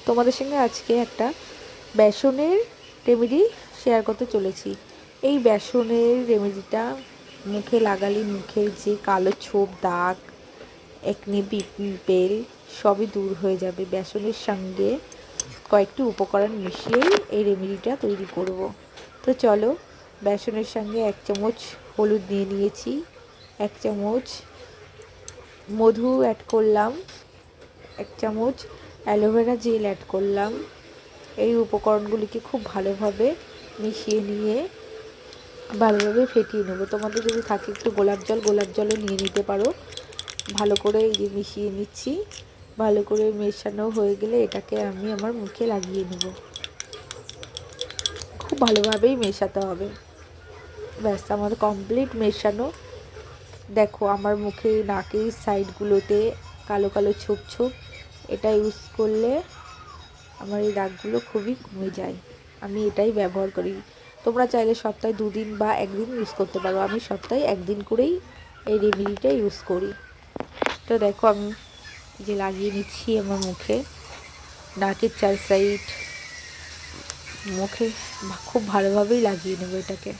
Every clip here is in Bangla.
তোমাদের সঙ্গে আজকে একটা বেসনের রেমেডি শেয়ার করতে চলেছি। এই বেসনের রেমেডিটা মুখে লাগালে মুখের যে কালো ছোপ, দাগ, একনি, পিম্পল সবই দূর হয়ে যাবে। বেসনের সঙ্গে কয়েকটি উপকরণ মিশিয়েই এই রেমেডিটা তৈরি করব। তো চলো, বেসনের সঙ্গে 1 চামচ হলুদ নিয়ে নিয়েছি, 1 চামচ মধু অ্যাড করলাম, 1 চামচ অ্যালোভেরা জেল অ্যাড করলাম। এই উপকরণগুলিকে খুব ভালোভাবে মিশিয়ে নিয়ে ভালোভাবে ফেটিয়ে নেব। তোমাদের যদি থাকে একটু গোলাপ জলও নিয়ে নিতে পারো। ভালো করে এই যে মিশিয়ে নিচ্ছি। ভালো করে মেশানো হয়ে গেলে এটাকে আমি আমার মুখে লাগিয়ে নেব। খুব ভালোভাবেই মেশাতে হবে। ব্যাস, আমার কমপ্লিট মেশানো। দেখো আমার মুখে নাকের সাইডগুলোতে কালো কালো ছোপ ছোপ, এটা ইউজ করলে আমার এই দাগগুলো খুবই কমে যায়। আমি এটাই ব্যবহার করি। তোমরা চাইলে সপ্তাহে 2 দিন বা 1 দিন ইউজ করতে পারো। আমি সপ্তাহে 1 দিন করেই এই রেমেডিটা ইউজ করি। তো দেখো আমি যে লাগিয়ে নিচ্ছি আমার মুখে, নাকের 4 সাইড, মুখে খুব ভালোভাবেই লাগিয়ে নেব এটাকে।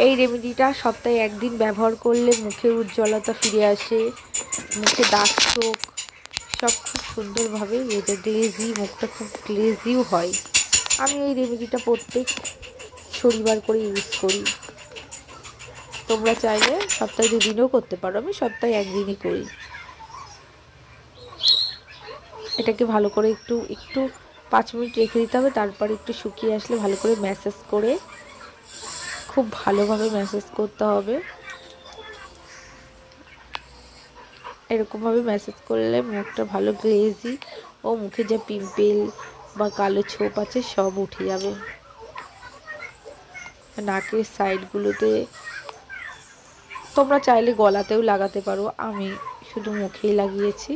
এই রেমেডিটা সপ্তাহে 1 দিন ব্যবহার করলে মুখের উজ্জ্বলতা ফিরে আসে, মুখে দাগ ছোপ সব খুব সুন্দরভাবে গ্লেজি, মুখটা খুব গ্লেজিও হয়। আমি এই রেমেডিটা প্রত্যেক শনিবার করে ইউজ করি। তোমরা চাইলে সপ্তাহে 2 দিনও করতে পারো। আমি সপ্তাহে 1 দিনই করি। এটাকে ভালো করে একটু 5 মিনিট রেখে দিতে হবে। তারপর একটু শুকিয়ে আসলে ভালো করে ম্যাসাজ করে, খুব ভালোভাবে ম্যাসাজ করতে হবে। এরকমভাবে ম্যাসাজ করলে মুখটা ভালো গ্লেজি ও মুখে যে পিম্পল বা কালো ছোপ আছে সব উঠে যাবে। নাকের সাইডগুলোতে তোমরা চাইলে গলাতেও লাগাতে পারো। আমি শুধু মুখেই লাগিয়েছি।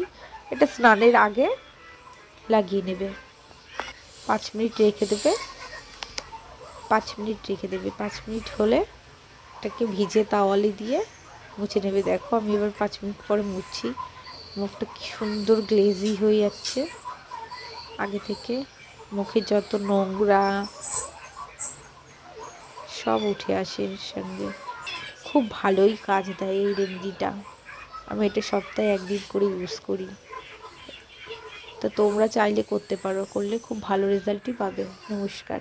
এটা স্নানের আগে লাগিয়ে নেবে। 5 মিনিট রেখে দেবে। 5 মিনিট রেখে দেবে। 5 মিনিট হলে এটাকে ভিজে তাওয়ালে দিয়ে মুছে নেবে। দেখো আমি এবার 5 মিনিট পরে মুছছি। মুখটা কি সুন্দর গ্লেজি হয়ে যাচ্ছে। আগে থেকে মুখে যত নোংরা সব উঠে আসে এর সঙ্গে। খুব ভালোই কাজ দেয় এই রেমেডিটা। আমি এটা সপ্তাহে 1 দিন করে ইউজ করি। তো তোমরা চাইলে করতে পারো, করলে খুব ভালো রেজাল্টই পাবে। নমস্কার।